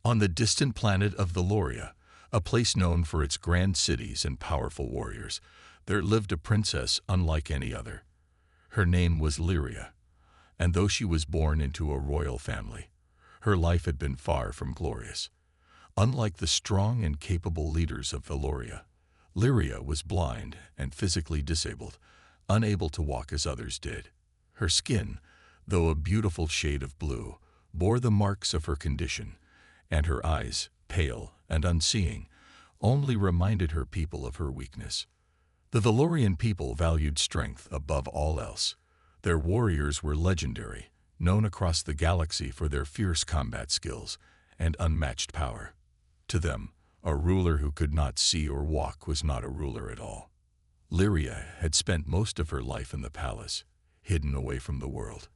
On the distant planet of Valoria, a place known for its grand cities and powerful warriors, there lived a princess unlike any other. Her name was Lyria, and though she was born into a royal family, her life had been far from glorious. Unlike the strong and capable leaders of Valoria, Lyria was blind and physically disabled, unable to walk as others did. Her skin, though a beautiful shade of blue, bore the marks of her condition, and her eyes, pale and unseeing, only reminded her people of her weakness. The Valorian people valued strength above all else. Their warriors were legendary, known across the galaxy for their fierce combat skills and unmatched power. To them, a ruler who could not see or walk was not a ruler at all. Lyria had spent most of her life in the palace, hidden away from the world.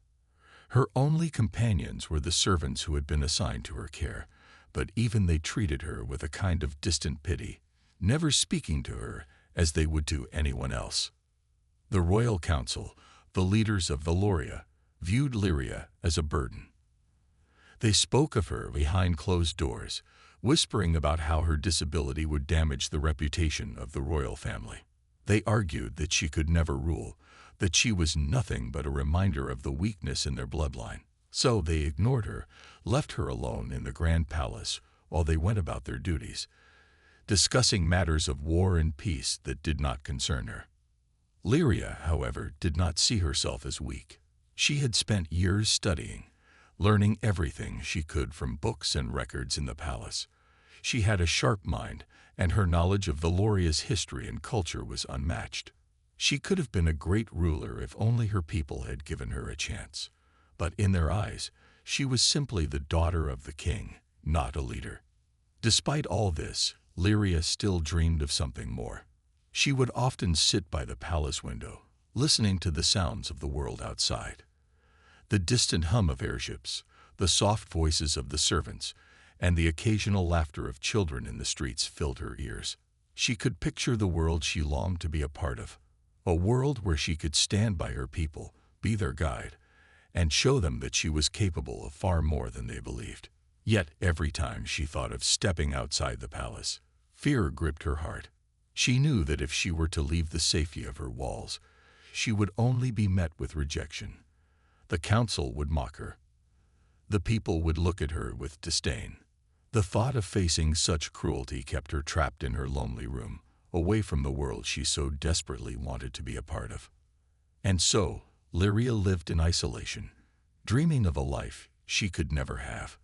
Her only companions were the servants who had been assigned to her care, but even they treated her with a kind of distant pity, never speaking to her as they would to anyone else. The royal council, the leaders of Valoria, viewed Lyria as a burden. They spoke of her behind closed doors, whispering about how her disability would damage the reputation of the royal family. They argued that she could never rule, that she was nothing but a reminder of the weakness in their bloodline. So they ignored her, left her alone in the grand palace while they went about their duties, discussing matters of war and peace that did not concern her. Lyria, however, did not see herself as weak. She had spent years studying, learning everything she could from books and records in the palace. She had a sharp mind, and her knowledge of Valoria's history and culture was unmatched. She could have been a great ruler if only her people had given her a chance. But in their eyes, she was simply the daughter of the king, not a leader. Despite all this, Lyria still dreamed of something more. She would often sit by the palace window, listening to the sounds of the world outside. The distant hum of airships, the soft voices of the servants, and the occasional laughter of children in the streets filled her ears. She could picture the world she longed to be a part of, a world where she could stand by her people, be their guide, and show them that she was capable of far more than they believed. Yet every time she thought of stepping outside the palace, fear gripped her heart. She knew that if she were to leave the safety of her walls, she would only be met with rejection. The council would mock her. The people would look at her with disdain. The thought of facing such cruelty kept her trapped in her lonely room, away from the world she so desperately wanted to be a part of. And so, Lyria lived in isolation, dreaming of a life she could never have.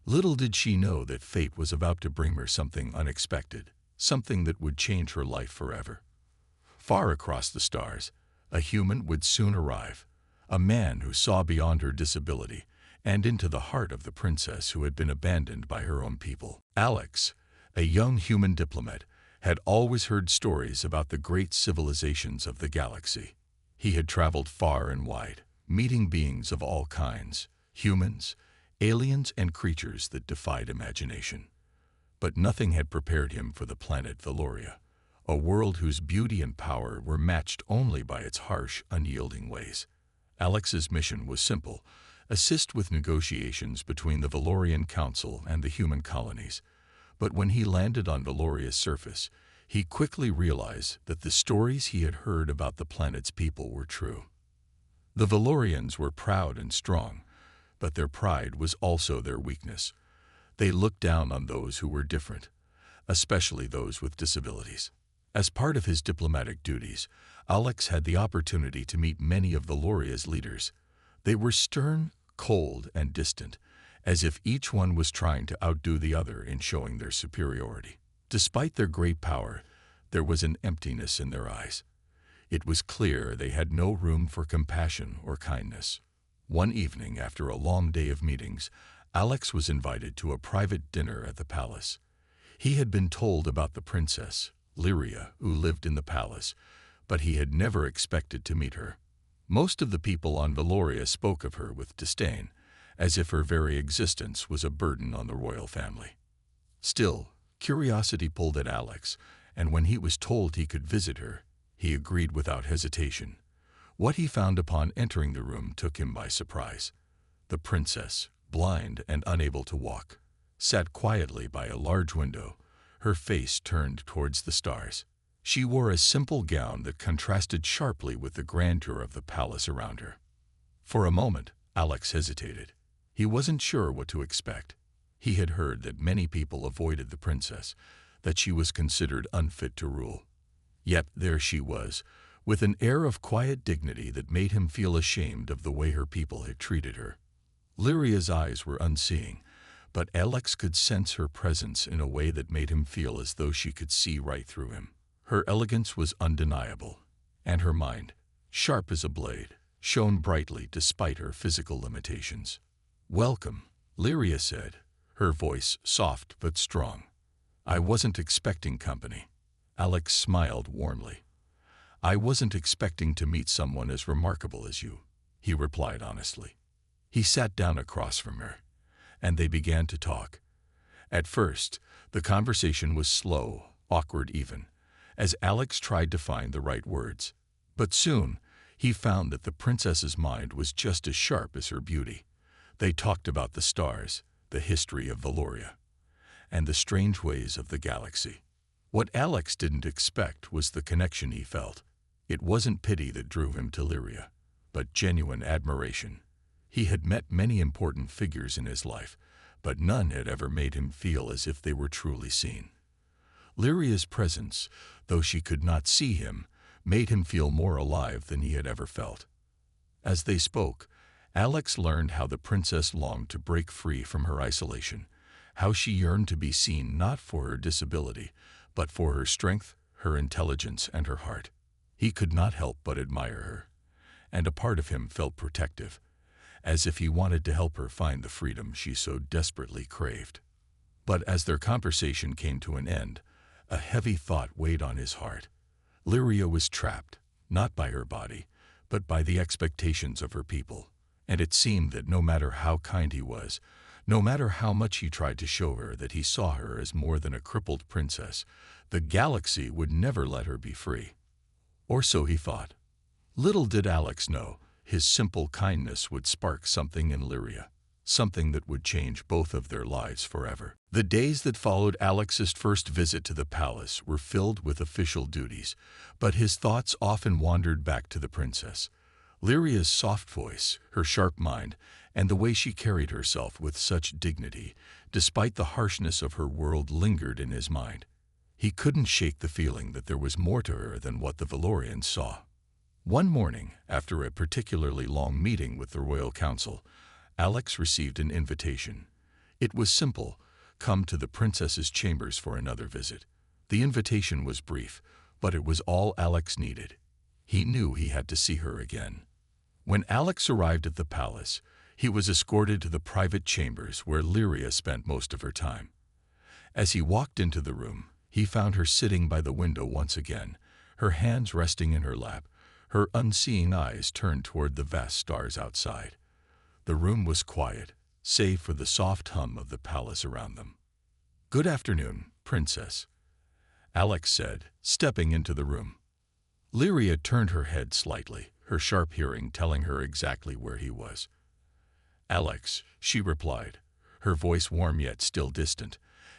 Little did she know that fate was about to bring her something unexpected, something that would change her life forever. Far across the stars, a human would soon arrive, a man who saw beyond her disability and into the heart of the princess who had been abandoned by her own people. Alex, a young human diplomat, had always heard stories about the great civilizations of the galaxy. He had traveled far and wide, meeting beings of all kinds, humans, aliens, and creatures that defied imagination. But nothing had prepared him for the planet Valoria, a world whose beauty and power were matched only by its harsh, unyielding ways. Alex's mission was simple: assist with negotiations between the Valorian Council and the human colonies. But when he landed on Valoria's surface, he quickly realized that the stories he had heard about the planet's people were true. The Valorians were proud and strong, but their pride was also their weakness. They looked down on those who were different, especially those with disabilities. As part of his diplomatic duties, Alex had the opportunity to meet many of Valoria's leaders. They were stern, cold, and distant, as if each one was trying to outdo the other in showing their superiority. Despite their great power, there was an emptiness in their eyes. It was clear they had no room for compassion or kindness. One evening, after a long day of meetings, Alex was invited to a private dinner at the palace. He had been told about the princess, Lyria, who lived in the palace, but he had never expected to meet her. Most of the people on Valoria spoke of her with disdain, as if her very existence was a burden on the royal family. Still, curiosity pulled at Alex, and when he was told he could visit her, he agreed without hesitation. What he found upon entering the room took him by surprise. The princess, blind and unable to walk, sat quietly by a large window, her face turned towards the stars. She wore a simple gown that contrasted sharply with the grandeur of the palace around her. For a moment, Alex hesitated. He wasn't sure what to expect. He had heard that many people avoided the princess, that she was considered unfit to rule. Yet there she was, with an air of quiet dignity that made him feel ashamed of the way her people had treated her. Lyria's eyes were unseeing, but Alex could sense her presence in a way that made him feel as though she could see right through him. Her elegance was undeniable, and her mind, sharp as a blade, shone brightly despite her physical limitations. "Welcome," Lyria said, her voice soft but strong. "I wasn't expecting company." Alex smiled warmly. "I wasn't expecting to meet someone as remarkable as you," he replied honestly. He sat down across from her, and they began to talk. At first, the conversation was slow, awkward even, as Alex tried to find the right words. But soon, he found that the princess's mind was just as sharp as her beauty. They talked about the stars, the history of Valoria, and the strange ways of the galaxy. What Alex didn't expect was the connection he felt. It wasn't pity that drew him to Lyria, but genuine admiration. He had met many important figures in his life, but none had ever made him feel as if they were truly seen. Lyria's presence, though she could not see him, made him feel more alive than he had ever felt. As they spoke, Alex learned how the princess longed to break free from her isolation, how she yearned to be seen not for her disability, but for her strength, her intelligence, and her heart. He could not help but admire her, and a part of him felt protective, as if he wanted to help her find the freedom she so desperately craved. But as their conversation came to an end, a heavy thought weighed on his heart. Lyria was trapped, not by her body, but by the expectations of her people, and it seemed that no matter how kind he was, no matter how much he tried to show her that he saw her as more than a crippled princess, the galaxy would never let her be free. Or so he thought. Little did Alex know, his simple kindness would spark something in Lyria, something that would change both of their lives forever. The days that followed Alex's first visit to the palace were filled with official duties, but his thoughts often wandered back to the princess. Lyria's soft voice, her sharp mind, and the way she carried herself with such dignity, despite the harshness of her world, lingered in his mind. He couldn't shake the feeling that there was more to her than what the Valorians saw. One morning, after a particularly long meeting with the royal council, Alex received an invitation. It was simple: come to the princess's chambers for another visit. The invitation was brief, but it was all Alex needed. He knew he had to see her again. When Alex arrived at the palace, he was escorted to the private chambers where Lyria spent most of her time. As he walked into the room, he found her sitting by the window once again, her hands resting in her lap, her unseeing eyes turned toward the vast stars outside. The room was quiet, save for the soft hum of the palace around them. "Good afternoon, Princess," Alex said, stepping into the room. Lyria turned her head slightly, her sharp hearing telling her exactly where he was. "Alex," she replied, her voice warm yet still distant,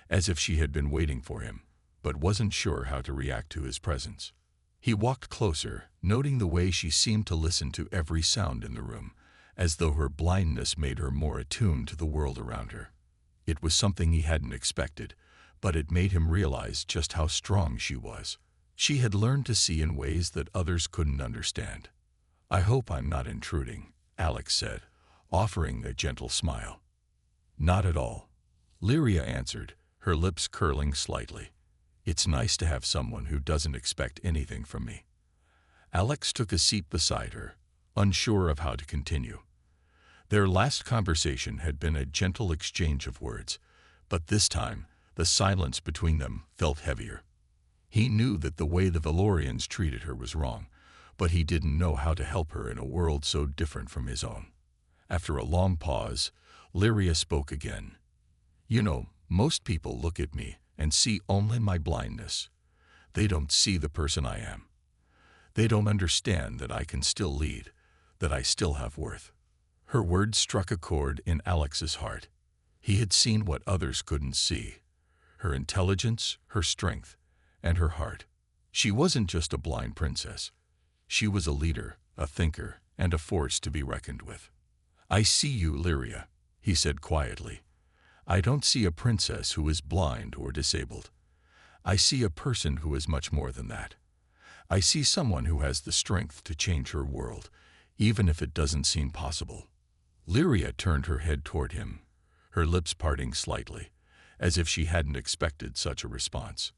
as if she had been waiting for him, but wasn't sure how to react to his presence. He walked closer, noting the way she seemed to listen to every sound in the room, as though her blindness made her more attuned to the world around her. It was something he hadn't expected, but it made him realize just how strong she was. She had learned to see in ways that others couldn't understand. "I hope I'm not intruding," Alex said, offering a gentle smile. "Not at all," Lyria answered, her lips curling slightly. "It's nice to have someone who doesn't expect anything from me." Alex took a seat beside her, unsure of how to continue. Their last conversation had been a gentle exchange of words, but this time the silence between them felt heavier. He knew that the way the Valorians treated her was wrong, but he didn't know how to help her in a world so different from his own. After a long pause, Lyria spoke again. "You know, most people look at me and see only my blindness. They don't see the person I am. They don't understand that I can still lead, that I still have worth." Her words struck a chord in Alex's heart. He had seen what others couldn't see: her intelligence, her strength, and her heart. She wasn't just a blind princess. She was a leader, a thinker, and a force to be reckoned with. "I see you, Lyria," he said quietly. "I don't see a princess who is blind or disabled. I see a person who is much more than that. I see someone who has the strength to change her world, even if it doesn't seem possible." Lyria turned her head toward him, her lips parting slightly, as if she hadn't expected such a response.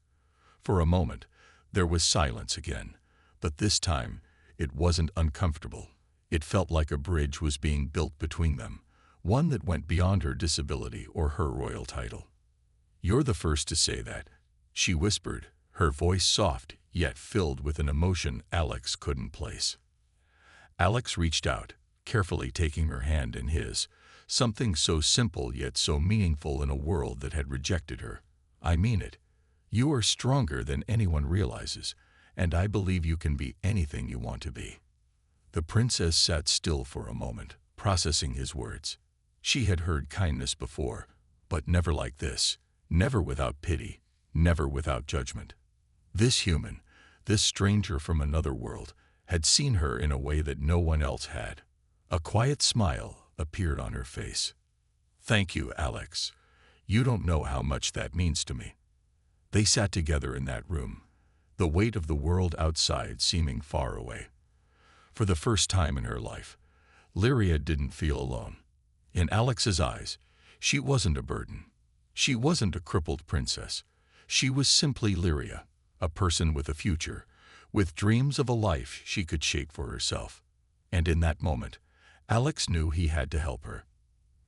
For a moment, there was silence again, but this time it wasn't uncomfortable. It felt like a bridge was being built between them, one that went beyond her disability or her royal title. "You're the first to say that," she whispered, her voice soft yet filled with an emotion Alex couldn't place. Alex reached out, carefully taking her hand in his, something so simple yet so meaningful in a world that had rejected her. "I mean it. You are stronger than anyone realizes, and I believe you can be anything you want to be." The princess sat still for a moment, processing his words. She had heard kindness before, but never like this, never without pity, never without judgment. This human, this stranger from another world, had seen her in a way that no one else had. A quiet smile appeared on her face. "Thank you, Alex. You don't know how much that means to me." They sat together in that room, the weight of the world outside seeming far away. For the first time in her life, Lyria didn't feel alone. In Alex's eyes, she wasn't a burden. She wasn't a crippled princess. She was simply Lyria, a person with a future, with dreams of a life she could shape for herself. And in that moment, Alex knew he had to help her.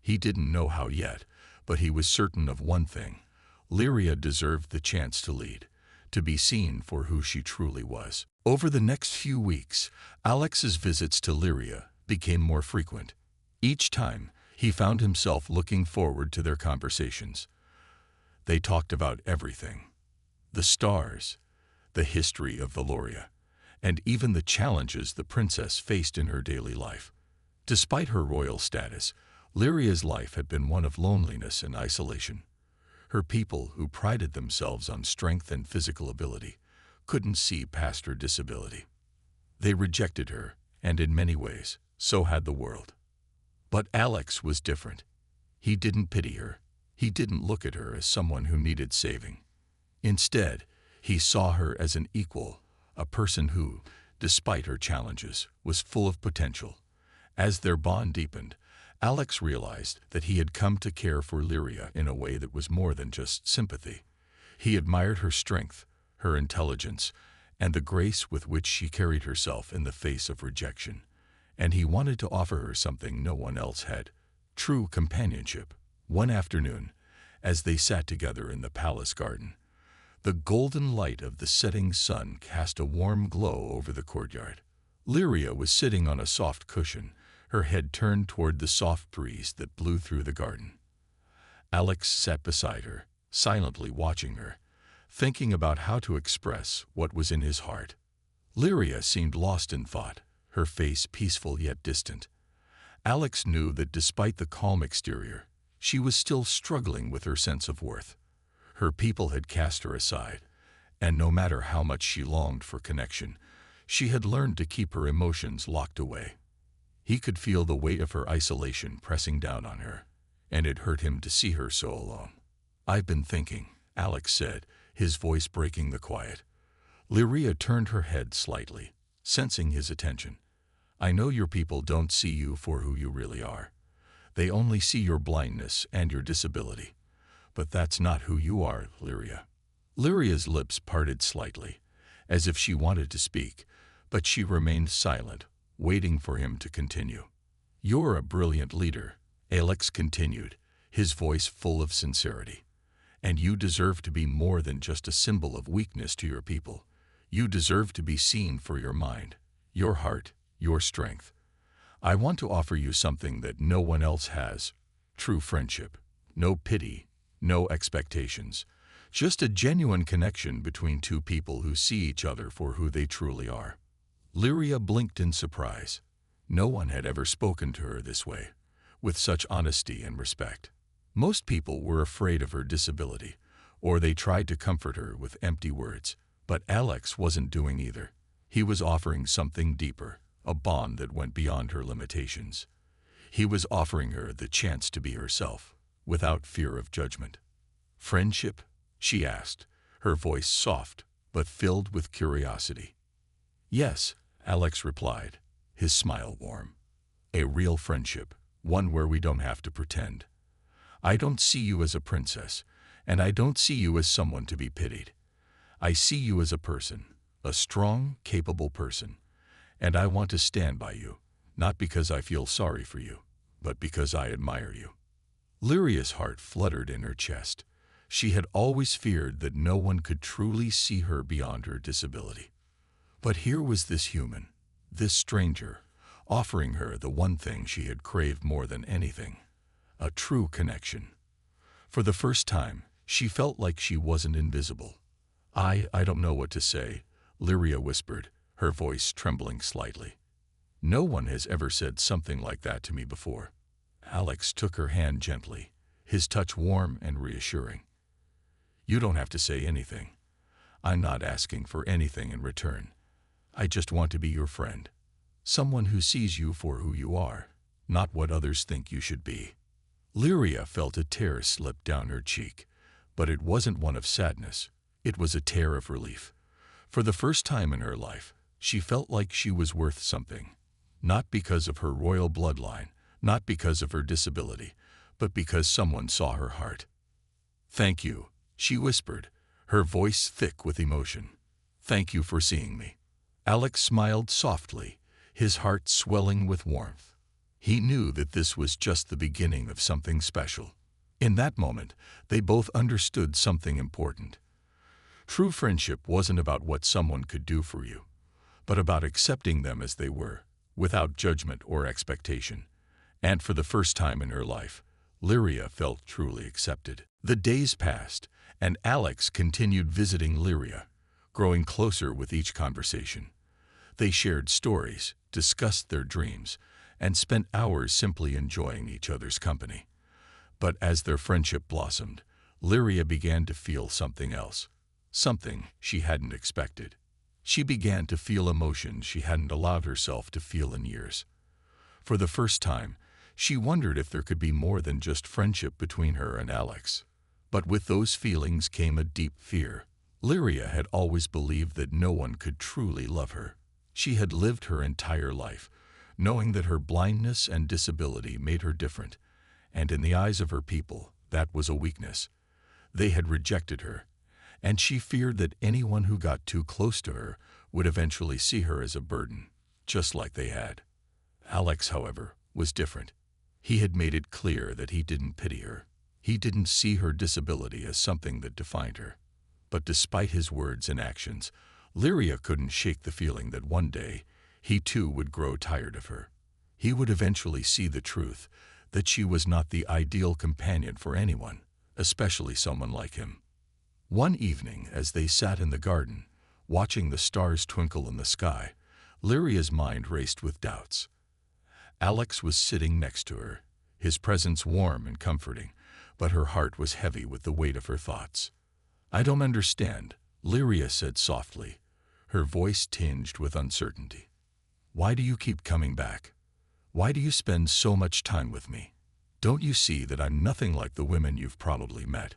He didn't know how yet, but he was certain of one thing: Lyria deserved the chance to lead, to be seen for who she truly was. Over the next few weeks, Alex's visits to Lyria became more frequent. Each time, he found himself looking forward to their conversations. They talked about everything: the stars, the history of Valoria, and even the challenges the princess faced in her daily life. Despite her royal status, Lyria's life had been one of loneliness and isolation. Her people, who prided themselves on strength and physical ability, couldn't see past her disability. They rejected her, and in many ways, so had the world. But Alex was different. He didn't pity her. He didn't look at her as someone who needed saving. Instead, he saw her as an equal, a person who, despite her challenges, was full of potential. As their bond deepened, Alex realized that he had come to care for Lyria in a way that was more than just sympathy. He admired her strength, her intelligence, and the grace with which she carried herself in the face of rejection. And he wanted to offer her something no one else had: true companionship. One afternoon, as they sat together in the palace garden, the golden light of the setting sun cast a warm glow over the courtyard. Lyria was sitting on a soft cushion, her head turned toward the soft breeze that blew through the garden. Alex sat beside her, silently watching her, thinking about how to express what was in his heart. Lyria seemed lost in thought, her face peaceful yet distant. Alex knew that despite the calm exterior, she was still struggling with her sense of worth. Her people had cast her aside, and no matter how much she longed for connection, she had learned to keep her emotions locked away. He could feel the weight of her isolation pressing down on her, and it hurt him to see her so alone. "I've been thinking," Alex said, his voice breaking the quiet. Lyria turned her head slightly, sensing his attention. "I know your people don't see you for who you really are. They only see your blindness and your disability. But that's not who you are, Lyria." Lyria's lips parted slightly, as if she wanted to speak, but she remained silent, waiting for him to continue. "You're a brilliant leader," Alex continued, his voice full of sincerity. "And you deserve to be more than just a symbol of weakness to your people. You deserve to be seen for your mind, your heart, your strength. I want to offer you something that no one else has: true friendship. No pity, no expectations. Just a genuine connection between two people who see each other for who they truly are." Lyria blinked in surprise. No one had ever spoken to her this way, with such honesty and respect. Most people were afraid of her disability, or they tried to comfort her with empty words. But Alex wasn't doing either. He was offering something deeper, a bond that went beyond her limitations. He was offering her the chance to be herself, without fear of judgment. "Friendship?" she asked, her voice soft but filled with curiosity. "Yes," Alex replied, his smile warm. "A real friendship, one where we don't have to pretend. I don't see you as a princess, and I don't see you as someone to be pitied. I see you as a person, a strong, capable person, and I want to stand by you, not because I feel sorry for you, but because I admire you." Lyria's heart fluttered in her chest. She had always feared that no one could truly see her beyond her disability. But here was this human, this stranger, offering her the one thing she had craved more than anything, a true connection. For the first time, she felt like she wasn't invisible. I don't know what to say," Lyria whispered, her voice trembling slightly. "No one has ever said something like that to me before." Alex took her hand gently, his touch warm and reassuring. "You don't have to say anything. I'm not asking for anything in return. I just want to be your friend. Someone who sees you for who you are, not what others think you should be." Lyria felt a tear slip down her cheek, but it wasn't one of sadness. It was a tear of relief. For the first time in her life, she felt like she was worth something. Not because of her royal bloodline, not because of her disability, but because someone saw her heart. "Thank you," she whispered, her voice thick with emotion. "Thank you for seeing me." Alex smiled softly, his heart swelling with warmth. He knew that this was just the beginning of something special. In that moment, they both understood something important. True friendship wasn't about what someone could do for you, but about accepting them as they were, without judgment or expectation. And for the first time in her life, Lyria felt truly accepted. The days passed, and Alex continued visiting Lyria, growing closer with each conversation. They shared stories, discussed their dreams, and spent hours simply enjoying each other's company. But as their friendship blossomed, Lyria began to feel something else. Something she hadn't expected. She began to feel emotions she hadn't allowed herself to feel in years. For the first time, she wondered if there could be more than just friendship between her and Alex. But with those feelings came a deep fear. Lyria had always believed that no one could truly love her. She had lived her entire life, knowing that her blindness and disability made her different, and in the eyes of her people, that was a weakness. They had rejected her, and she feared that anyone who got too close to her would eventually see her as a burden, just like they had. Alex, however, was different. He had made it clear that he didn't pity her. He didn't see her disability as something that defined her. But despite his words and actions, Lyria couldn't shake the feeling that one day, he too would grow tired of her. He would eventually see the truth, that she was not the ideal companion for anyone, especially someone like him. One evening, as they sat in the garden, watching the stars twinkle in the sky, Lyria's mind raced with doubts. Alex was sitting next to her, his presence warm and comforting, but her heart was heavy with the weight of her thoughts. "I don't understand," Lyria said softly, her voice tinged with uncertainty. "Why do you keep coming back? Why do you spend so much time with me? Don't you see that I'm nothing like the women you've probably met?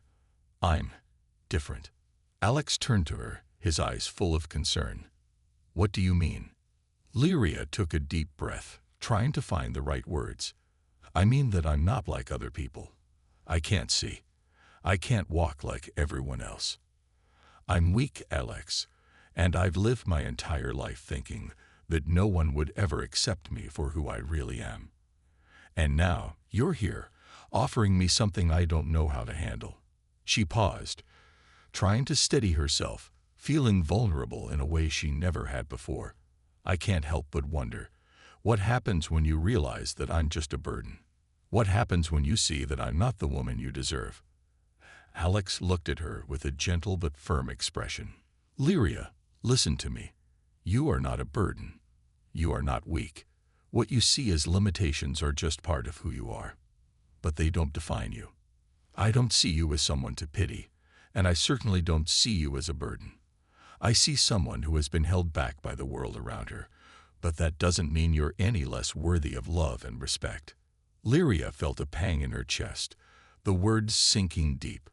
I'm different." Alex turned to her, his eyes full of concern. "What do you mean?" Lyria took a deep breath, trying to find the right words. "I mean that I'm not like other people. I can't see. I can't walk like everyone else. I'm weak, Alex, and I've lived my entire life thinking that no one would ever accept me for who I really am. And now you're here, offering me something I don't know how to handle." She paused, trying to steady herself, feeling vulnerable in a way she never had before. "I can't help but wonder, what happens when you realize that I'm just a burden? What happens when you see that I'm not the woman you deserve?" Alex looked at her with a gentle but firm expression. "Lyria, listen to me. You are not a burden. You are not weak. What you see as limitations are just part of who you are. But they don't define you. I don't see you as someone to pity, and I certainly don't see you as a burden. I see someone who has been held back by the world around her, but that doesn't mean you're any less worthy of love and respect." Lyria felt a pang in her chest, the words sinking deep,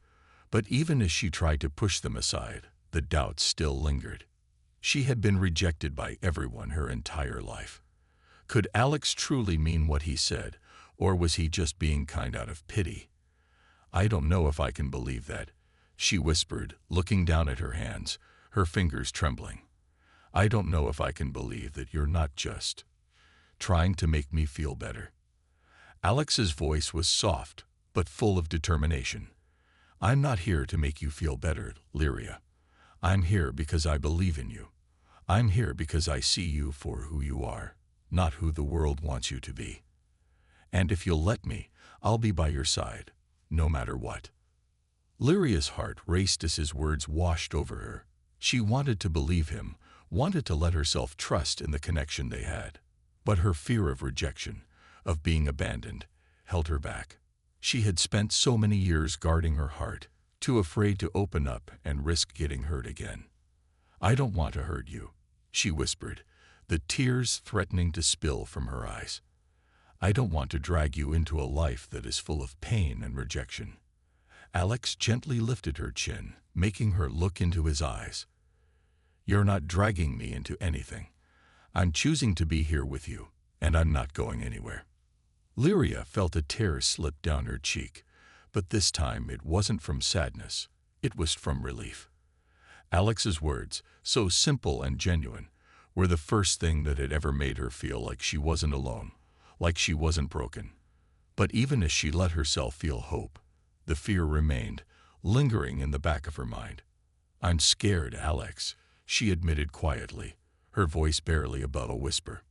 but even as she tried to push them aside, the doubts still lingered. She had been rejected by everyone her entire life. Could Alex truly mean what he said, or was he just being kind out of pity? "I don't know if I can believe that," she whispered, looking down at her hands, her fingers trembling. "I don't know if I can believe that you're not just trying to make me feel better." Alex's voice was soft, but full of determination. "I'm not here to make you feel better, Lyria. I'm here because I believe in you. I'm here because I see you for who you are, not who the world wants you to be. And if you'll let me, I'll be by your side, no matter what." Lyria's heart raced as his words washed over her. She wanted to believe him, wanted to let herself trust in the connection they had. But her fear of rejection, of being abandoned, held her back. She had spent so many years guarding her heart, too afraid to open up and risk getting hurt again. "I don't want to hurt you," she whispered, the tears threatening to spill from her eyes. "I don't want to drag you into a life that is full of pain and rejection." Alex gently lifted her chin, making her look into his eyes. "You're not dragging me into anything. I'm choosing to be here with you, and I'm not going anywhere." Lyria felt a tear slip down her cheek, but this time it wasn't from sadness, it was from relief. Alex's words, so simple and genuine, were the first thing that had ever made her feel like she wasn't alone, like she wasn't broken. But even as she let herself feel hope, the fear remained, lingering in the back of her mind. "I'm scared, Alex," she admitted quietly, her voice barely above a whisper.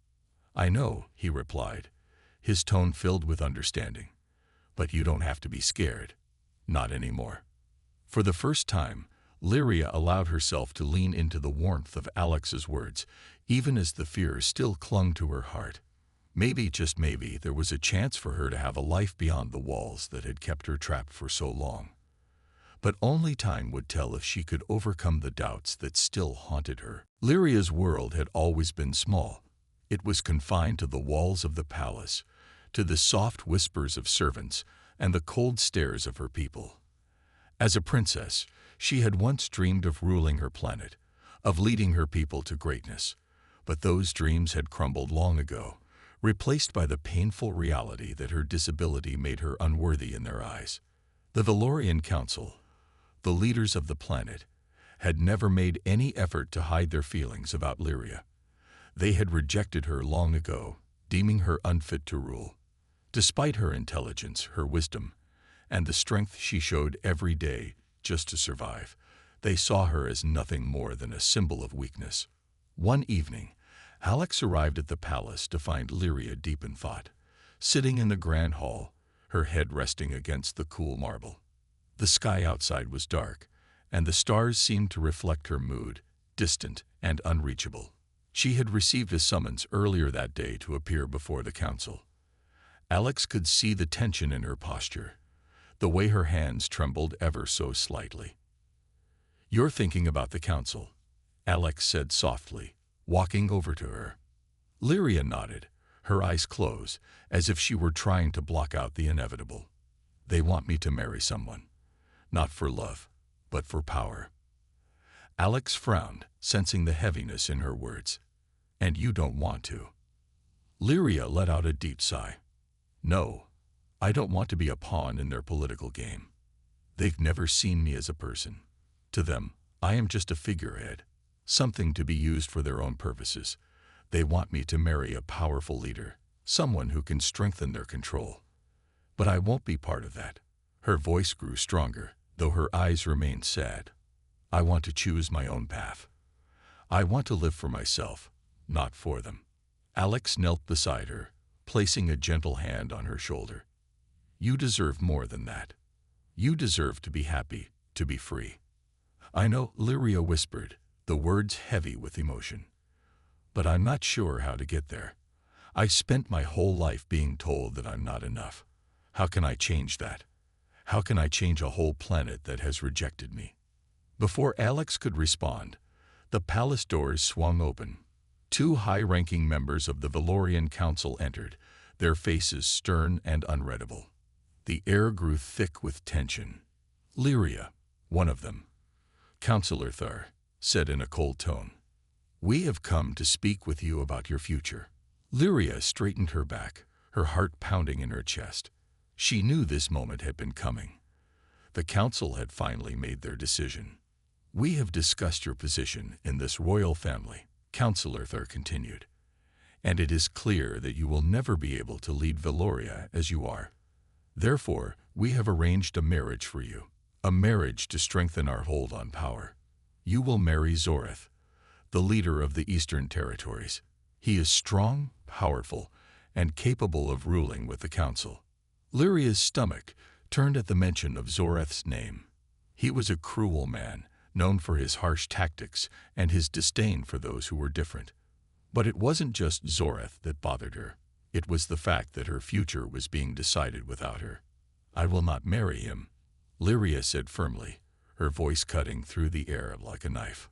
"I know," he replied, his tone filled with understanding. "But you don't have to be scared. Not anymore." For the first time, Lyria allowed herself to lean into the warmth of Alex's words, even as the fear still clung to her heart. Maybe, just maybe, there was a chance for her to have a life beyond the walls that had kept her trapped for so long. But only time would tell if she could overcome the doubts that still haunted her. Lyria's world had always been small. It was confined to the walls of the palace, to the soft whispers of servants, and the cold stares of her people. As a princess, she had once dreamed of ruling her planet, of leading her people to greatness. But those dreams had crumbled long ago, replaced by the painful reality that her disability made her unworthy in their eyes. The Valorian Council, the leaders of the planet, had never made any effort to hide their feelings about Lyria. They had rejected her long ago, deeming her unfit to rule. Despite her intelligence, her wisdom, and the strength she showed every day just to survive, they saw her as nothing more than a symbol of weakness. One evening, Alex arrived at the palace to find Lyria deep in thought, sitting in the grand hall, her head resting against the cool marble. The sky outside was dark, and the stars seemed to reflect her mood, distant and unreachable. She had received a summons earlier that day to appear before the council. Alex could see the tension in her posture, the way her hands trembled ever so slightly. "You're thinking about the council," Alex said softly, walking over to her. Lyria nodded, her eyes closed, as if she were trying to block out the inevitable. "They want me to marry someone. Not for love, but for power." Alex frowned, sensing the heaviness in her words. "And you don't want to?" Lyria let out a deep sigh. "No, I don't want to be a pawn in their political game. They've never seen me as a person. To them, I am just a figurehead, something to be used for their own purposes. They want me to marry a powerful leader, someone who can strengthen their control. But I won't be part of that." Her voice grew stronger, though her eyes remained sad. "I want to choose my own path. I want to live for myself, not for them." Alex knelt beside her, placing a gentle hand on her shoulder. "You deserve more than that. You deserve to be happy, to be free." "I know," Lyria whispered, the words heavy with emotion. "But I'm not sure how to get there. I've spent my whole life being told that I'm not enough. How can I change that? How can I change a whole planet that has rejected me? Before Alex could respond, the palace doors swung open. Two high-ranking members of the Valorian Council entered, their faces stern and unreadable. The air grew thick with tension. Lyria, one of them, Councillor Thar, said in a cold tone, "We have come to speak with you about your future." Lyria straightened her back, her heart pounding in her chest. She knew this moment had been coming. The council had finally made their decision. "We have discussed your position in this royal family," Councillor Thar continued, "and it is clear that you will never be able to lead Valoria as you are. Therefore, we have arranged a marriage for you, a marriage to strengthen our hold on power. You will marry Zoreth, the leader of the Eastern Territories. He is strong, powerful, and capable of ruling with the council." Lyria's stomach turned at the mention of Zoreth's name. He was a cruel man, known for his harsh tactics and his disdain for those who were different. But it wasn't just Zoreth that bothered her. It was the fact that her future was being decided without her. "I will not marry him," Lyria said firmly, her voice cutting through the air like a knife.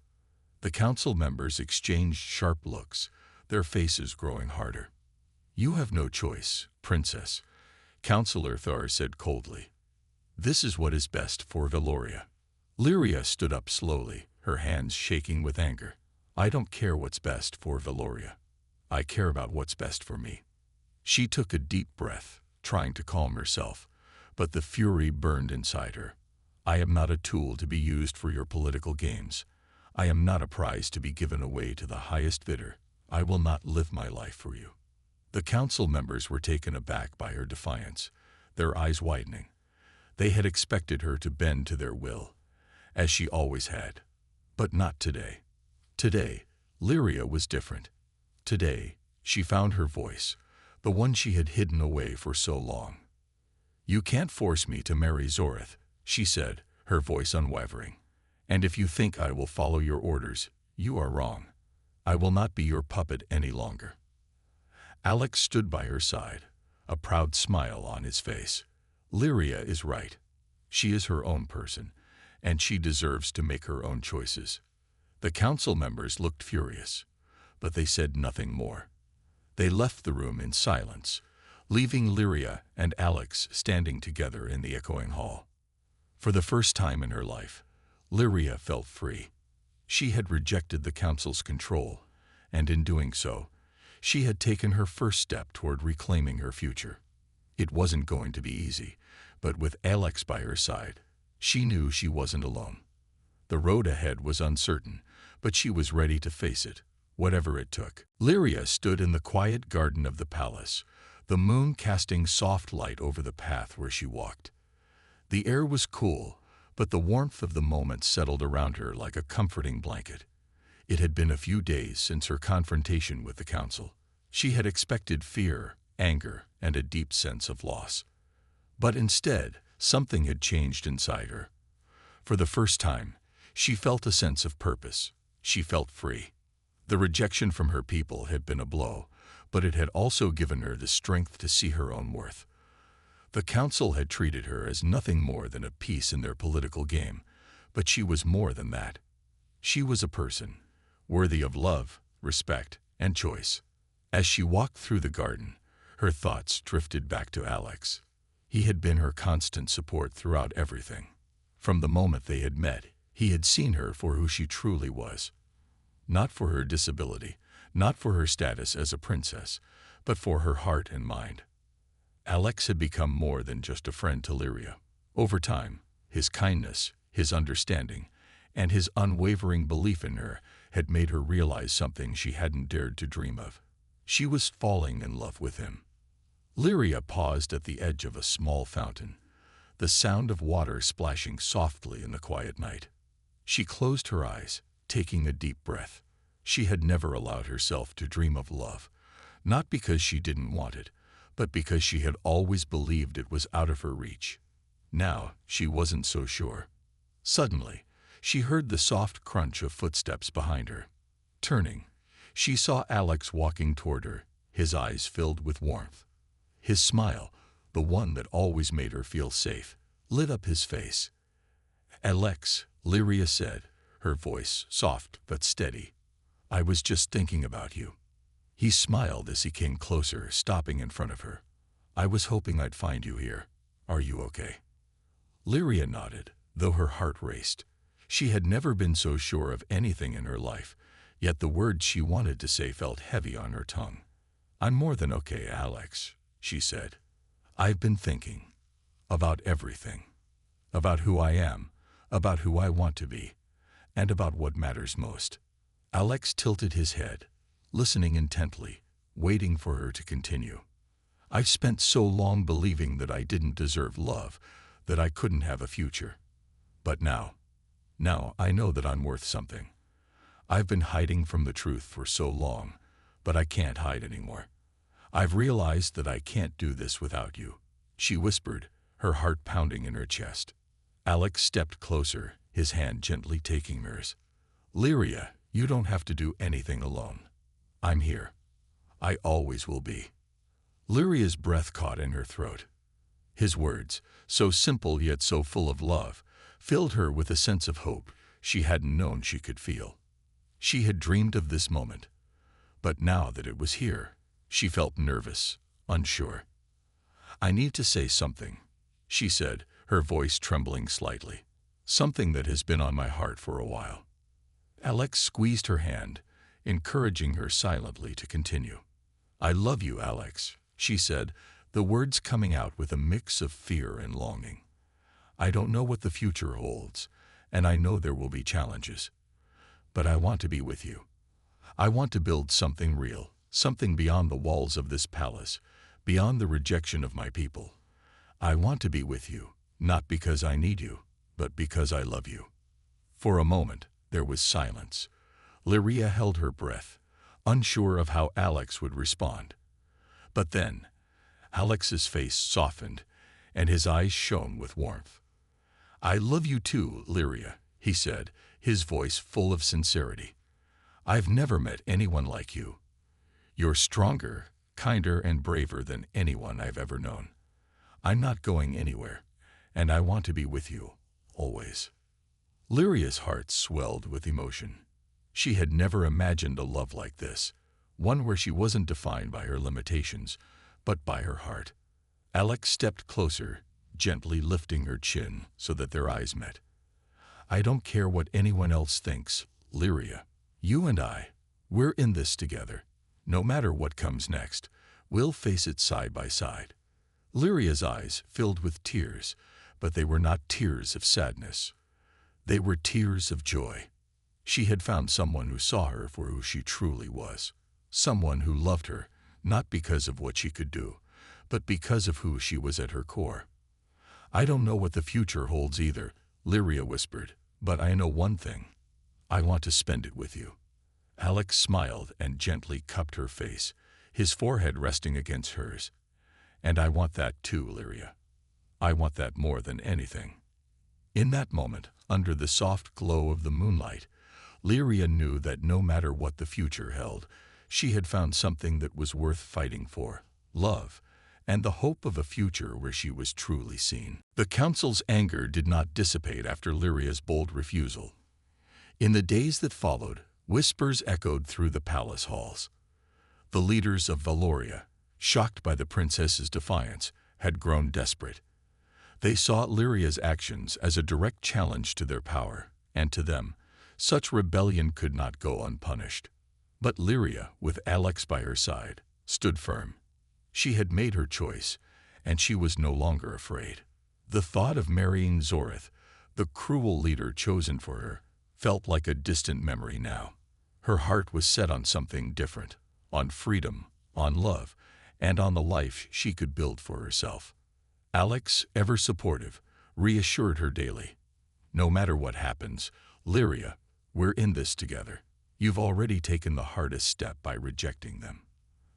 The council members exchanged sharp looks, their faces growing harder. "You have no choice, Princess," Councillor Thar said coldly. "This is what is best for Valoria." Lyria stood up slowly, her hands shaking with anger. "I don't care what's best for Valoria. I care about what's best for me." She took a deep breath, trying to calm herself, but the fury burned inside her. "I am not a tool to be used for your political games. I am not a prize to be given away to the highest bidder. I will not live my life for you." The council members were taken aback by her defiance, their eyes widening. They had expected her to bend to their will, as she always had. But not today. Today, Lyria was different. Today, she found her voice, the one she had hidden away for so long. "You can't force me to marry Zoreth," she said, her voice unwavering. "And if you think I will follow your orders, you are wrong. I will not be your puppet any longer." Alex stood by her side, a proud smile on his face. Lyria is right. She is her own person, and she deserves to make her own choices. The council members looked furious, but they said nothing more. They left the room in silence, leaving Lyria and Alex standing together in the echoing hall. For the first time in her life, Lyria felt free. She had rejected the council's control, and in doing so, she had taken her first step toward reclaiming her future. It wasn't going to be easy, but with Alex by her side, she knew she wasn't alone. The road ahead was uncertain, but she was ready to face it, whatever it took. Lyria stood in the quiet garden of the palace, the moon casting soft light over the path where she walked. The air was cool, but the warmth of the moment settled around her like a comforting blanket. It had been a few days since her confrontation with the council. She had expected fear, anger, and a deep sense of loss. But instead, something had changed inside her. For the first time, she felt a sense of purpose. She felt free. The rejection from her people had been a blow, but it had also given her the strength to see her own worth. The council had treated her as nothing more than a piece in their political game, but she was more than that. She was a person, worthy of love, respect, and choice. As she walked through the garden, her thoughts drifted back to Alex. He had been her constant support throughout everything. From the moment they had met, he had seen her for who she truly was. Not for her disability, not for her status as a princess, but for her heart and mind. Alex had become more than just a friend to Lyria. Over time, his kindness, his understanding, and his unwavering belief in her had made her realize something she hadn't dared to dream of. She was falling in love with him. Lyria paused at the edge of a small fountain, the sound of water splashing softly in the quiet night. She closed her eyes, taking a deep breath. She had never allowed herself to dream of love, not because she didn't want it, but because she had always believed it was out of her reach. Now, she wasn't so sure. Suddenly, she heard the soft crunch of footsteps behind her. Turning, she saw Alex walking toward her, his eyes filled with warmth. His smile, the one that always made her feel safe, lit up his face. "Alex," Lyria said, her voice soft but steady. "I was just thinking about you." He smiled as he came closer, stopping in front of her. "I was hoping I'd find you here. Are you okay?" Lyria nodded, though her heart raced. She had never been so sure of anything in her life, yet the words she wanted to say felt heavy on her tongue. "I'm more than okay, Alex," she said. "I've been thinking about everything. About who I am, about who I want to be, and about what matters most." Alex tilted his head, listening intently, waiting for her to continue. "I've spent so long believing that I didn't deserve love, that I couldn't have a future. But now I know that I'm worth something. I've been hiding from the truth for so long, but I can't hide anymore. I've realized that I can't do this without you," she whispered, her heart pounding in her chest. Alex stepped closer, his hand gently taking hers. "Lyria, you don't have to do anything alone. I'm here. I always will be." Lyria's breath caught in her throat. His words, so simple yet so full of love, filled her with a sense of hope she hadn't known she could feel. She had dreamed of this moment, but now that it was here, she felt nervous, unsure. "I need to say something," she said, her voice trembling slightly. "Something that has been on my heart for a while." Alex squeezed her hand, encouraging her silently to continue. "I love you, Alex," she said, the words coming out with a mix of fear and longing. "I don't know what the future holds, and I know there will be challenges. But I want to be with you. I want to build something real, something beyond the walls of this palace, beyond the rejection of my people. I want to be with you, not because I need you, but because I love you." For a moment, there was silence. Lyria held her breath, unsure of how Alex would respond. But then, Alex's face softened, and his eyes shone with warmth. "I love you too, Lyria," he said, his voice full of sincerity. "I've never met anyone like you. You're stronger, kinder, and braver than anyone I've ever known. I'm not going anywhere, and I want to be with you, always." Lyria's heart swelled with emotion. She had never imagined a love like this, one where she wasn't defined by her limitations, but by her heart. Alex stepped closer, gently lifting her chin so that their eyes met. "I don't care what anyone else thinks, Lyria. You and we're in this together. No matter what comes next, we'll face it side by side." Lyria's eyes filled with tears, but they were not tears of sadness. They were tears of joy. She had found someone who saw her for who she truly was. Someone who loved her, not because of what she could do, but because of who she was at her core. "I don't know what the future holds either," Lyria whispered, "but I know one thing. I want to spend it with you." Alex smiled and gently cupped her face, his forehead resting against hers. "And I want that too, Lyria. I want that more than anything." In that moment, under the soft glow of the moonlight, Lyria knew that no matter what the future held, she had found something that was worth fighting for: love, and the hope of a future where she was truly seen. The council's anger did not dissipate after Lyria's bold refusal. In the days that followed, whispers echoed through the palace halls. The leaders of Valoria, shocked by the princess's defiance, had grown desperate. They saw Lyria's actions as a direct challenge to their power, and to them, such rebellion could not go unpunished. But Lyria, with Alex by her side, stood firm. She had made her choice, and she was no longer afraid. The thought of marrying Zorith, the cruel leader chosen for her, felt like a distant memory now. Her heart was set on something different, on freedom, on love, and on the life she could build for herself. Alex, ever supportive, reassured her daily. "No matter what happens, Lyria, we're in this together. You've already taken the hardest step by rejecting them.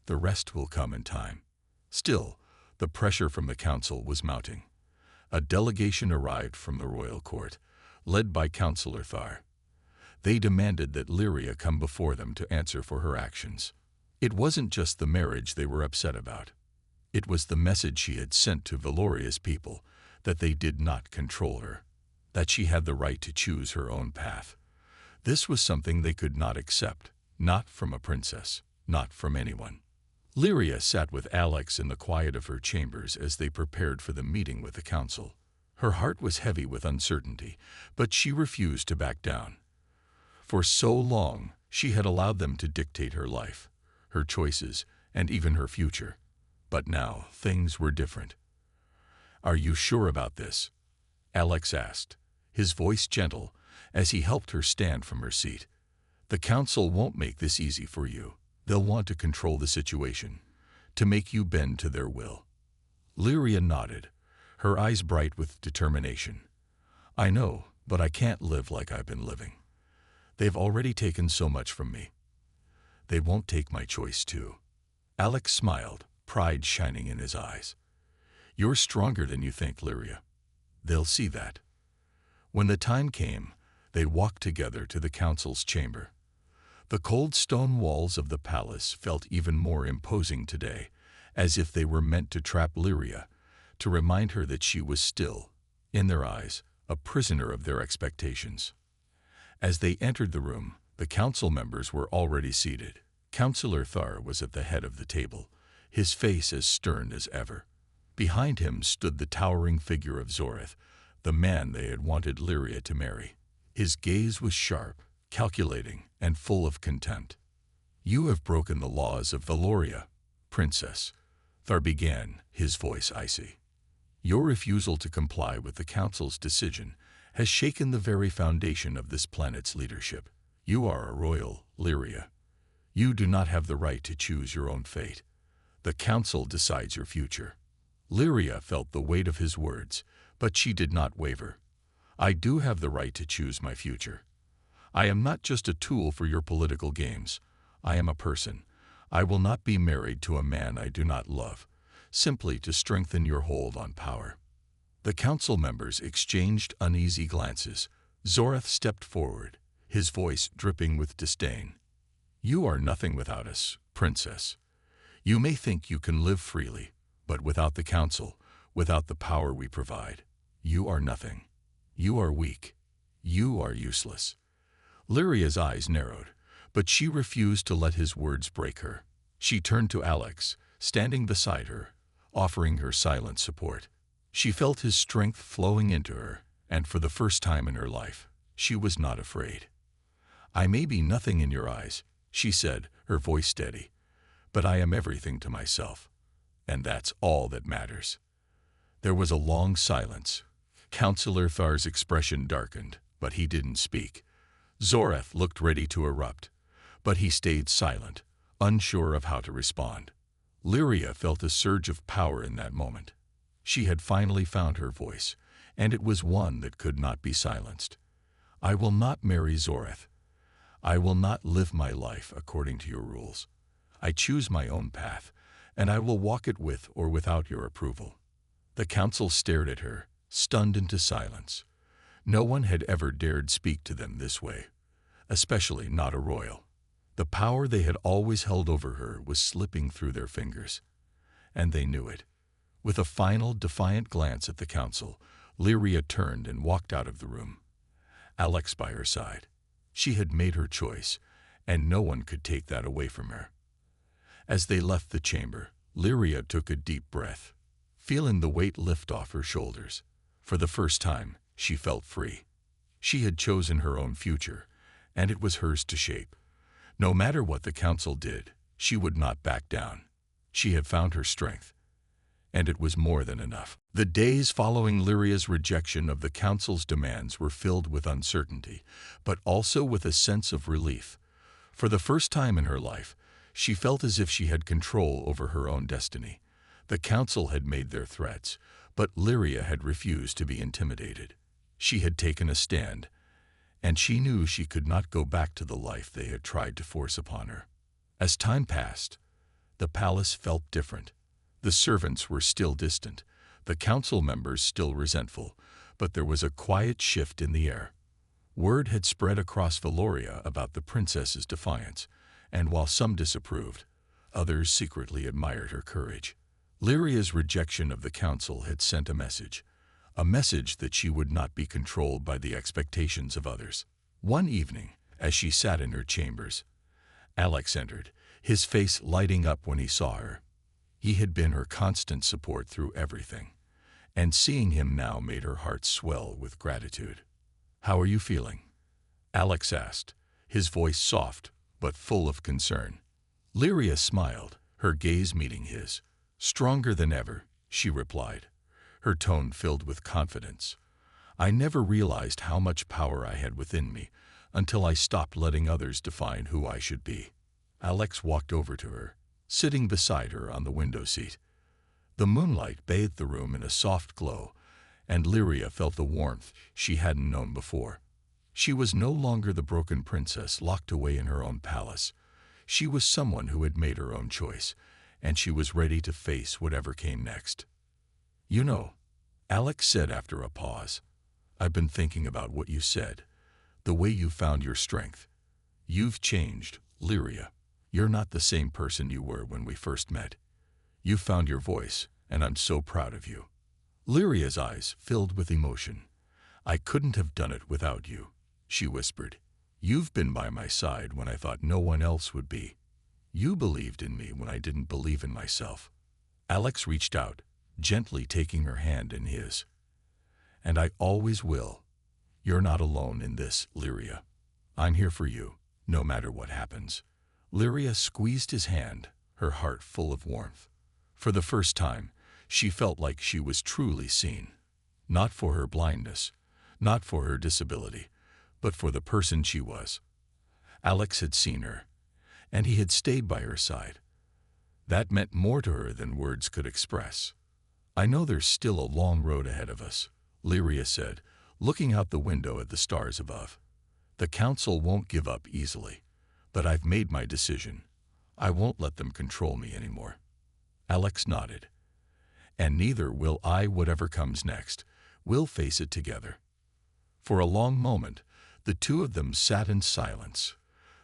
The rest will come in time." Still, the pressure from the council was mounting. A delegation arrived from the royal court, led by Councillor Thar. They demanded that Lyria come before them to answer for her actions. It wasn't just the marriage they were upset about. It was the message she had sent to Valoria's people, that they did not control her, that she had the right to choose her own path. This was something they could not accept, not from a princess, not from anyone. Lyria sat with Alex in the quiet of her chambers as they prepared for the meeting with the council. Her heart was heavy with uncertainty, but she refused to back down. For so long, she had allowed them to dictate her life, her choices, and even her future. But now, things were different. "Are you sure about this?" Alex asked, his voice gentle, as he helped her stand from her seat. "The council won't make this easy for you. They'll want to control the situation, to make you bend to their will." Lyria nodded, her eyes bright with determination. "I know, but I can't live like I've been living. They've already taken so much from me. They won't take my choice too." Alex smiled, pride shining in his eyes. "You're stronger than you think, Lyria. They'll see that." When the time came, they walked together to the council's chamber. The cold stone walls of the palace felt even more imposing today, as if they were meant to trap Lyria, to remind her that she was still, in their eyes, a prisoner of their expectations. As they entered the room, the council members were already seated. Councillor Thar was at the head of the table, his face as stern as ever. Behind him stood the towering figure of Zoreth, the man they had wanted Lyria to marry. His gaze was sharp, calculating, and full of contempt. "You have broken the laws of Valoria, Princess," Thar began, his voice icy. "Your refusal to comply with the council's decision has shaken the very foundation of this planet's leadership. You are a royal, Lyria. You do not have the right to choose your own fate. The council decides your future." Lyria felt the weight of his words, but she did not waver. "I do have the right to choose my future. I am not just a tool for your political games. I am a person. I will not be married to a man I do not love, simply to strengthen your hold on power." The council members exchanged uneasy glances. Zoreth stepped forward, his voice dripping with disdain. "You are nothing without us, Princess. You may think you can live freely, but without the council, without the power we provide, you are nothing. You are weak. You are useless." Lyria's eyes narrowed, but she refused to let his words break her. She turned to Alex, standing beside her, offering her silent support. She felt his strength flowing into her, and for the first time in her life, she was not afraid. "I may be nothing in your eyes," she said, her voice steady, "but I am everything to myself, and that's all that matters." There was a long silence. Councillor Thar's expression darkened, but he didn't speak. Zoreth looked ready to erupt, but he stayed silent, unsure of how to respond. Lyria felt a surge of power in that moment. She had finally found her voice, and it was one that could not be silenced. "I will not marry Zoreth. I will not live my life according to your rules. I choose my own path, and I will walk it with or without your approval." The council stared at her, stunned into silence. No one had ever dared speak to them this way, especially not a royal. The power they had always held over her was slipping through their fingers, and they knew it. With a final, defiant glance at the council, Lyria turned and walked out of the room, Alex by her side. She had made her choice, and no one could take that away from her. As they left the chamber, Lyria took a deep breath, feeling the weight lift off her shoulders. For the first time, she felt free. She had chosen her own future, and it was hers to shape. No matter what the council did, she would not back down. She had found her strength, and it was more than enough. The days following Lyria's rejection of the council's demands were filled with uncertainty, but also with a sense of relief. For the first time in her life, she felt as if she had control over her own destiny. The council had made their threats, but Lyria had refused to be intimidated. She had taken a stand, and she knew she could not go back to the life they had tried to force upon her. As time passed, the palace felt different. The servants were still distant, the council members still resentful, but there was a quiet shift in the air. Word had spread across Valoria about the princess's defiance, and while some disapproved, others secretly admired her courage. Lyria's rejection of the council had sent a message, a message that she would not be controlled by the expectations of others. One evening, as she sat in her chambers, Alex entered, his face lighting up when he saw her. He had been her constant support through everything, and seeing him now made her heart swell with gratitude. "How are you feeling?" Alex asked, his voice soft but full of concern. Lyria smiled, her gaze meeting his. "Stronger than ever," she replied, her tone filled with confidence. "I never realized how much power I had within me until I stopped letting others define who I should be." Alex walked over to her, sitting beside her on the window seat. The moonlight bathed the room in a soft glow, and Lyria felt the warmth she hadn't known before. She was no longer the broken princess locked away in her own palace. She was someone who had made her own choice, and she was ready to face whatever came next. "You know," Alex said after a pause, "I've been thinking about what you said, the way you found your strength. You've changed, Lyria. You're not the same person you were when we first met. You found your voice, and I'm so proud of you." Lyria's eyes filled with emotion. "I couldn't have done it without you," she whispered. "You've been by my side when I thought no one else would be. You believed in me when I didn't believe in myself." Alex reached out, gently taking her hand in his. "And I always will. You're not alone in this, Lyria. I'm here for you, no matter what happens." Lyria squeezed his hand, her heart full of warmth. For the first time, she felt like she was truly seen. Not for her blindness, not for her disability, but for the person she was. Alex had seen her, and he had stayed by her side. That meant more to her than words could express. "I know there's still a long road ahead of us," Lyria said, looking out the window at the stars above. "The council won't give up easily, but I've made my decision. I won't let them control me anymore." Alex nodded. "And neither will I. Whatever comes next, we'll face it together." For a long moment, the two of them sat in silence,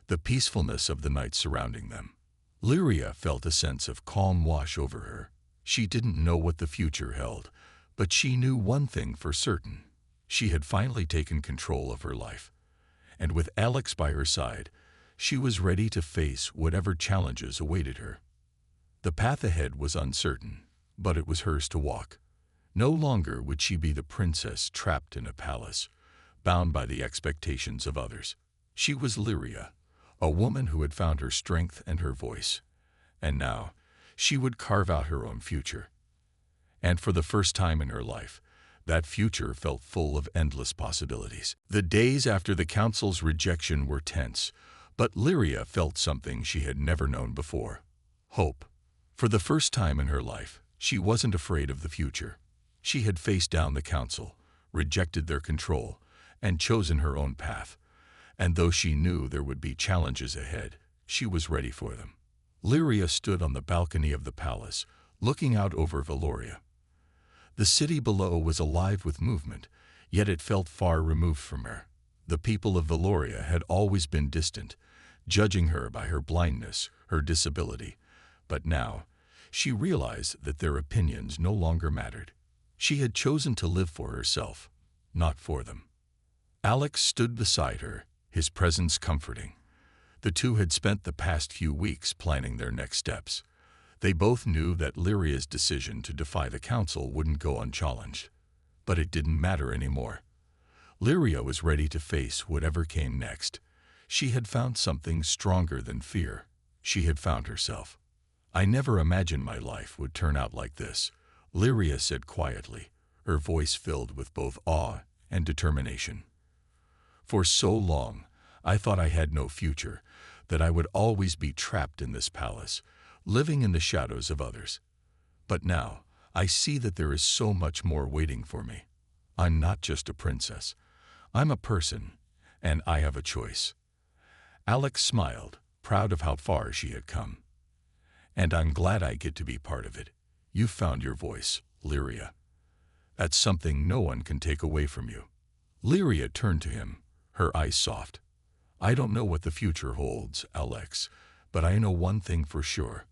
the peacefulness of the night surrounding them. Lyria felt a sense of calm wash over her. She didn't know what the future held, but she knew one thing for certain. She had finally taken control of her life. And with Alex by her side, she was ready to face whatever challenges awaited her. The path ahead was uncertain, but it was hers to walk. No longer would she be the princess trapped in a palace, bound by the expectations of others. She was Lyria, a woman who had found her strength and her voice. And now, she would carve out her own future. And for the first time in her life, that future felt full of endless possibilities. The days after the council's rejection were tense, but Lyria felt something she had never known before: hope. For the first time in her life, she wasn't afraid of the future. She had faced down the council, rejected their control, and chosen her own path. And though she knew there would be challenges ahead, she was ready for them. Lyria stood on the balcony of the palace, looking out over Valoria. The city below was alive with movement, yet it felt far removed from her. The people of Valoria had always been distant, judging her by her blindness, her disability. But now, she realized that their opinions no longer mattered. She had chosen to live for herself, not for them. Alex stood beside her, his presence comforting. The two had spent the past few weeks planning their next steps. They both knew that Lyria's decision to defy the council wouldn't go unchallenged. But it didn't matter anymore. Lyria was ready to face whatever came next. She had found something stronger than fear. She had found herself. "I never imagined my life would turn out like this," Lyria said quietly, her voice filled with both awe and determination. "For so long, I thought I had no future, that I would always be trapped in this palace, living in the shadows of others. But now, I see that there is so much more waiting for me. I'm not just a princess. I'm a person, and I have a choice." Alex smiled, proud of how far she had come. "And I'm glad I get to be part of it. You found your voice, Lyria. That's something no one can take away from you." Lyria turned to him, her eyes soft. "I don't know what the future holds, Alex, but I know one thing for sure.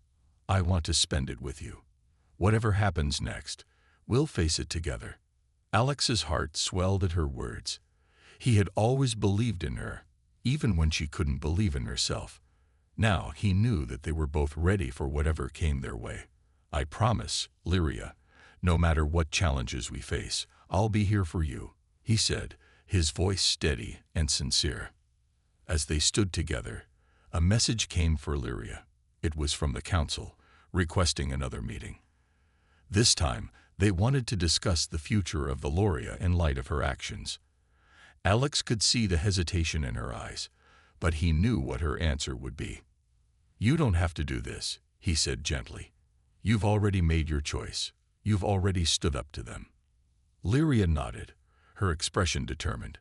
I want to spend it with you. Whatever happens next, we'll face it together." Alex's heart swelled at her words. He had always believed in her, even when she couldn't believe in herself. Now he knew that they were both ready for whatever came their way. "I promise, Lyria, no matter what challenges we face, I'll be here for you," he said, his voice steady and sincere. As they stood together, a message came for Lyria. It was from the council, requesting another meeting. This time, they wanted to discuss the future of the Loria in light of her actions. Alex could see the hesitation in her eyes, but he knew what her answer would be. "You don't have to do this," he said gently. "You've already made your choice. You've already stood up to them." Lyria nodded, her expression determined.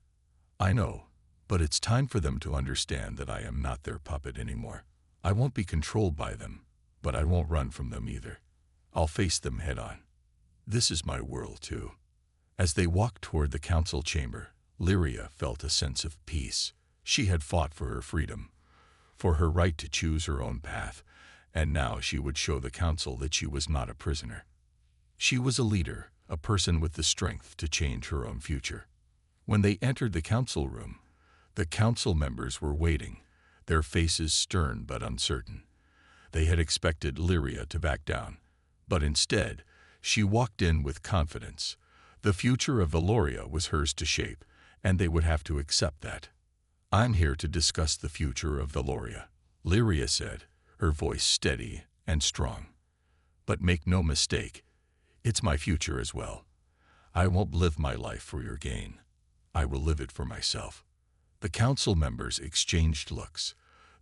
"I know, but it's time for them to understand that I am not their puppet anymore. I won't be controlled by them, but I won't run from them either. I'll face them head on. This is my world too." As they walked toward the council chamber, Lyria felt a sense of peace. She had fought for her freedom, for her right to choose her own path, and now she would show the council that she was not a prisoner. She was a leader, a person with the strength to change her own future. When they entered the council room, the council members were waiting, their faces stern but uncertain. They had expected Lyria to back down, but instead, she walked in with confidence. The future of the Loria was hers to shape, and they would have to accept that. "I'm here to discuss the future of the Loria," Lyria said, her voice steady and strong. "But make no mistake, it's my future as well. I won't live my life for your gain. I will live it for myself." The council members exchanged looks.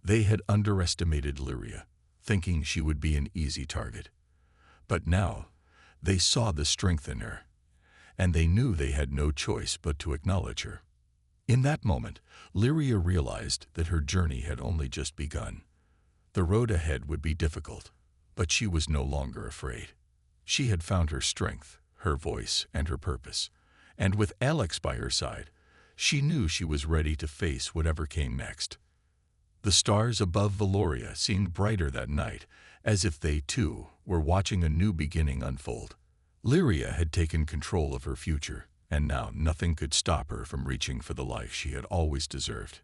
They had underestimated Lyria, thinking she would be an easy target. But now, they saw the strength in her, and they knew they had no choice but to acknowledge her. In that moment, Lyria realized that her journey had only just begun. The road ahead would be difficult, but she was no longer afraid. She had found her strength, her voice, and her purpose, and with Alex by her side, she knew she was ready to face whatever came next. The stars above Valoria seemed brighter that night, as if they, too, were watching a new beginning unfold. Lyria had taken control of her future, and now nothing could stop her from reaching for the life she had always deserved.